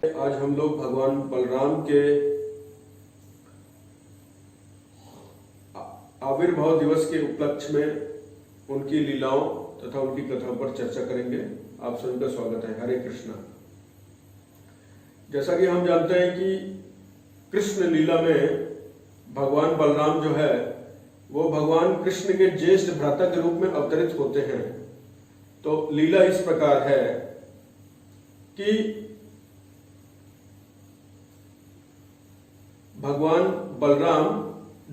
आज हम लोग भगवान बलराम के आविर्भाव दिवस के उपलक्ष्य में उनकी लीलाओं तथा उनकी कथा पर चर्चा करेंगे। आप सभी का स्वागत है। हरे कृष्णा। जैसा कि हम जानते हैं कि कृष्ण लीला में भगवान बलराम जो है वो भगवान कृष्ण के ज्येष्ठ भ्राता के रूप में अवतरित होते हैं। तो लीला इस प्रकार है कि भगवान बलराम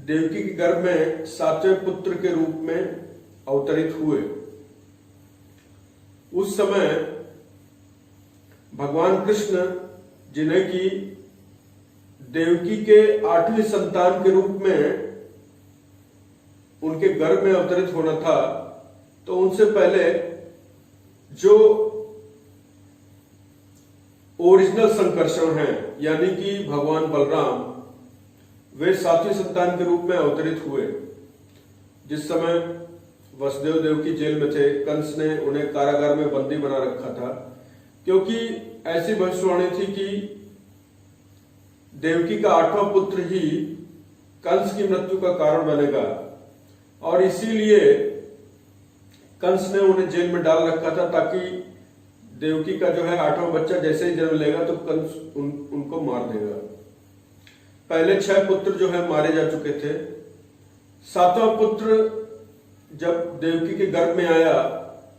देवकी के गर्भ में सातवें पुत्र के रूप में अवतरित हुए। उस समय भगवान कृष्ण, जिन्हें कि देवकी के 8वीं संतान के रूप में उनके गर्भ में अवतरित होना था, तो उनसे पहले जो ओरिजिनल संकर्षण हैं, यानी कि भगवान बलराम, वे 7वीं संतान के रूप में अवतरित हुए। जिस समय वसुदेव देवकी जेल में थे, कंस ने उन्हें कारागार में बंदी बना रखा था, क्योंकि ऐसी भविष्यवाणी थी कि देवकी का 8वां पुत्र ही कंस की मृत्यु का कारण बनेगा, और इसीलिए कंस ने उन्हें जेल में डाल रखा था, ताकि देवकी का जो है 8वां बच्चा जैसे ही जन्म लेगा तो कंस उनको मार देगा। पहले 6 पुत्र जो है मारे जा चुके थे। 7वां पुत्र जब देवकी के गर्भ में आया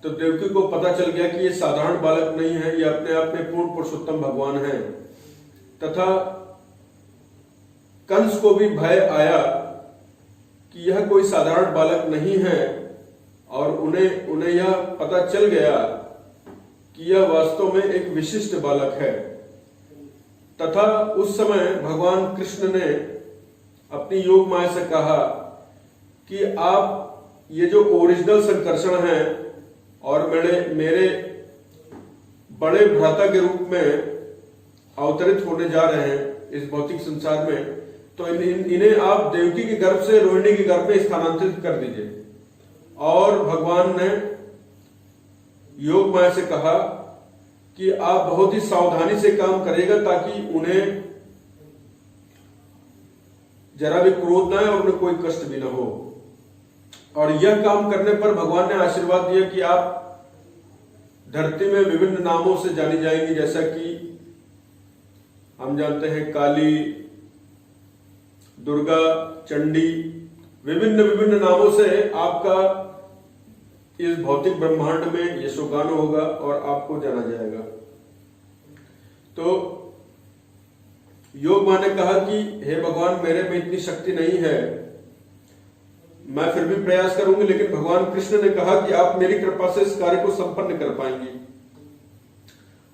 तो देवकी को पता चल गया कि ये साधारण बालक नहीं है, ये अपने आप में पूर्ण पुरुषोत्तम भगवान है। तथा कंस को भी भय आया कि यह कोई साधारण बालक नहीं है, और उन्हें यह पता चल गया कि यह वास्तव में एक विशिष्ट बालक है। तथा उस समय भगवान कृष्ण ने अपनी योग माया से कहा कि आप ये जो ओरिजिनल संकर्षण है और मेरे बड़े भ्राता के रूप में अवतरित होने जा रहे हैं इस भौतिक संसार में, तो इन्हें आप देवकी के गर्भ से रोहिणी के गर्भ में स्थानांतरित कर दीजिए। और भगवान ने योग माया से कहा कि आप बहुत ही सावधानी से काम करिएगा, ताकि उन्हें जरा भी क्रोध ना आए और उन्हें कोई कष्ट भी ना हो। और यह काम करने पर भगवान ने आशीर्वाद दिया कि आप धरती में विभिन्न नामों से जानी जाएंगी, जैसा कि हम जानते हैं काली, दुर्गा, चंडी, विभिन्न नामों से आपका इस भौतिक ब्रह्मांड में यशोगान होगा और आपको जाना जाएगा। तो योग माया ने कहा कि हे भगवान, मेरे में इतनी शक्ति नहीं है, मैं फिर भी प्रयास करूंगी। लेकिन भगवान कृष्ण ने कहा कि आप मेरी कृपा से इस कार्य को संपन्न कर पाएंगी।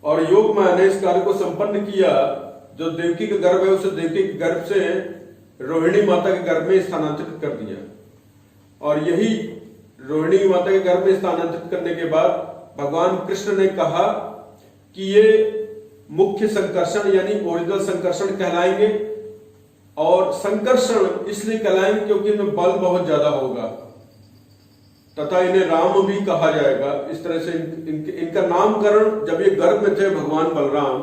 और योग माया ने इस कार्य को संपन्न किया। जो देवकी का गर्भ है उसे देवकी के गर्भ से रोहिणी माता के गर्भ में स्थानांतरित कर दिया। और यही रोहिणी माता के गर्भ में स्थानांतरित करने के बाद भगवान कृष्ण ने कहा कि ये मुख्य संकर्षण यानी ओरिजिनल संकर्षण कहलाएंगे। और संकर्षण इसलिए कहलाएंगे क्योंकि इनमें बल बहुत ज्यादा होगा, तथा इन्हें राम भी कहा जाएगा। इस तरह से इनका नामकरण, जब ये गर्भ में थे भगवान बलराम,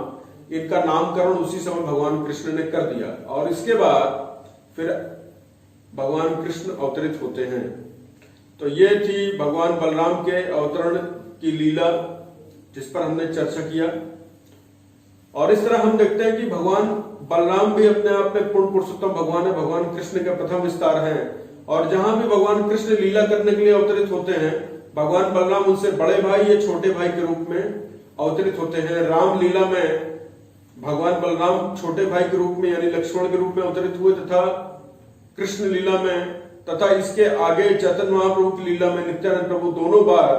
इनका नामकरण उसी समय भगवान कृष्ण ने कर दिया। और इसके बाद फिर भगवान कृष्ण अवतरित होते हैं। तो ये थी भगवान बलराम के अवतरण की लीला, जिस पर हमने चर्चा किया। और इस तरह हम देखते हैं कि भगवान बलराम भी अपने आप में पूर्ण पुरुषोत्तम भगवान है, भगवान कृष्ण के प्रथम विस्तार हैं। और जहां भी भगवान कृष्ण लीला करने के लिए अवतरित होते हैं, भगवान बलराम उनसे बड़े भाई या छोटे भाई के रूप में अवतरित होते हैं। राम लीला में भगवान बलराम छोटे भाई के रूप में यानी लक्ष्मण के रूप में अवतरित हुए, तथा कृष्ण लीला में तथा इसके आगे चैतन्य महाप्रभु की लीला में नित्यानंद प्रभु दोनों बार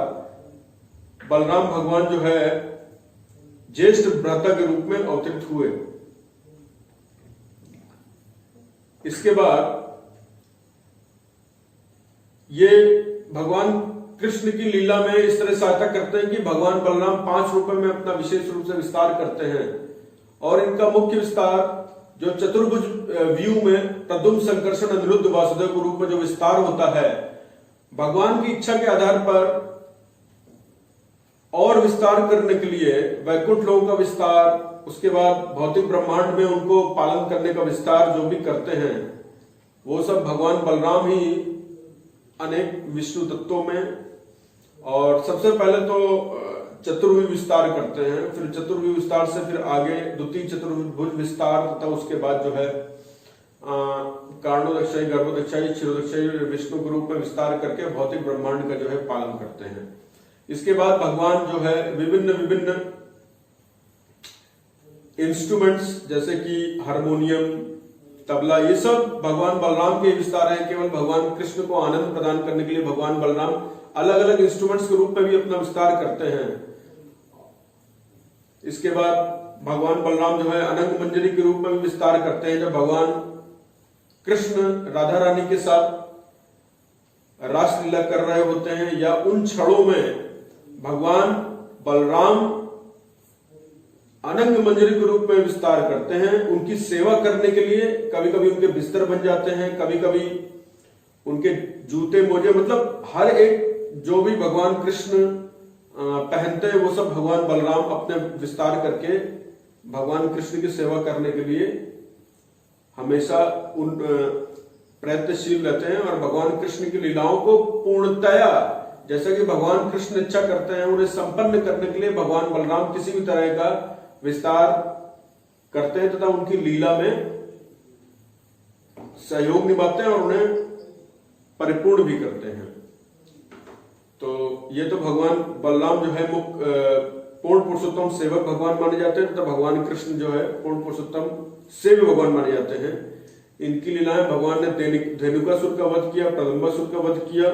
बलराम भगवान जो है ज्येष्ठ भ्राता के रूप में अवतरित हुए। इसके बाद ये भगवान कृष्ण की लीला में इस तरह सहायता करते हैं कि भगवान बलराम 5 रूपों में अपना विशेष रूप से विस्तार करते हैं। और इनका मुख्य विस्तार जो चतुर्भुज व्यू में प्रद्युम्न, संकर्षण, अनिरुद्ध, वासुदेव के रूप में जो विस्तार होता है, भगवान की इच्छा के आधार पर और विस्तार करने के लिए, वैकुंठ लोक का विस्तार, उसके बाद भौतिक ब्रह्मांड में उनको पालन करने का विस्तार जो भी करते हैं, वो सब भगवान बलराम ही अनेक विष्णु तत्वों में। और सबसे पहले तो चतुर्भुज विस्तार करते हैं, फिर चतुर्भुज विस्तार से फिर आगे द्वितीय चतुर्भुज विस्तार, तथा उसके बाद जो है कारणोदक्षाई, गर्भोदक्षाई, क्षीरोदक्षाई विष्णु के रूप में विस्तार करके भौतिक ब्रह्मांड का जो है पालन करते हैं। इसके बाद भगवान जो है विभिन्न विभिन्न इंस्ट्रूमेंट्स जैसे कि हारमोनियम, तबला, ये सब भगवान बलराम के विस्तार है। केवल भगवान कृष्ण को आनंद प्रदान करने के लिए भगवान बलराम अलग अलग इंस्ट्रूमेंट्स के रूप में भी अपना विस्तार करते हैं। इसके बाद भगवान बलराम जो है अनंग मंजरी के रूप में भी विस्तार करते हैं। जब भगवान कृष्ण राधा रानी के साथ रासलीला कर रहे होते हैं, या उन क्षणों में भगवान बलराम अनंग मंजरी के रूप में विस्तार करते हैं। उनकी सेवा करने के लिए कभी कभी उनके बिस्तर बन जाते हैं, कभी कभी उनके जूते मोजे, मतलब हर एक जो भी भगवान कृष्ण पहनते हैं वो सब भगवान बलराम अपने विस्तार करके भगवान कृष्ण की सेवा करने के लिए हमेशा उन प्रयत्नशील रहते हैं। और भगवान कृष्ण की लीलाओं को पूर्णतया, जैसा कि भगवान कृष्ण इच्छा करते हैं, उन्हें संपन्न करने के लिए भगवान बलराम किसी भी तरह का विस्तार करते हैं तथा उनकी लीला में सहयोग निभाते हैं और उन्हें परिपूर्ण भी करते हैं। तो ये तो भगवान बलराम जो है पूर्ण पुरुषोत्तम सेवक भगवान माने जाते हैं, तथा भगवान कृष्ण जो है पूर्ण पुरुषोत्तम सेव्य भगवान माने जाते हैं। इनकी लीलाएं, भगवान ने धेनुकासुर का वध किया, प्रलंबासुर का वध किया।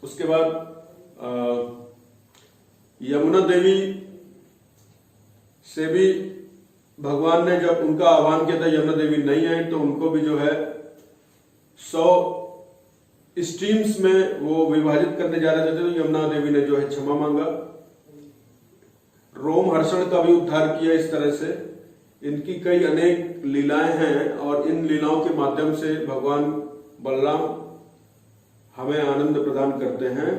उसके बाद यमुना देवी से भी भगवान ने जब उनका आह्वान किया था, यमुना देवी नहीं आई, तो उनको भी जो है 100 स्ट्रीम्स में वो विभाजित करने जा रहे थे, तो यमुना देवी ने जो है क्षमा मांगा। रोमहर्षण का भी उद्धार किया। इस तरह से इनकी कई अनेक लीलाएं हैं, और इन लीलाओं के माध्यम से भगवान बलराम हमें आनंद प्रदान करते हैं।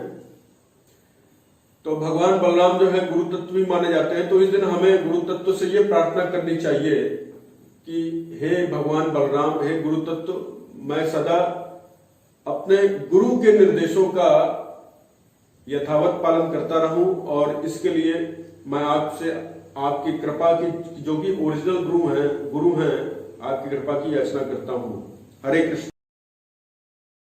तो भगवान बलराम जो है गुरु तत्व भी माने जाते हैं। तो इस दिन हमें गुरु तत्व से ये प्रार्थना करनी चाहिए कि हे भगवान बलराम, हे गुरु तत्व, मैं सदा अपने गुरु के निर्देशों का यथावत पालन करता रहूं, और इसके लिए मैं आपसे आपकी कृपा की, जो कि ओरिजिनल गुरु हैं, आपकी कृपा की याचना करता हूं। हरे कृष्ण।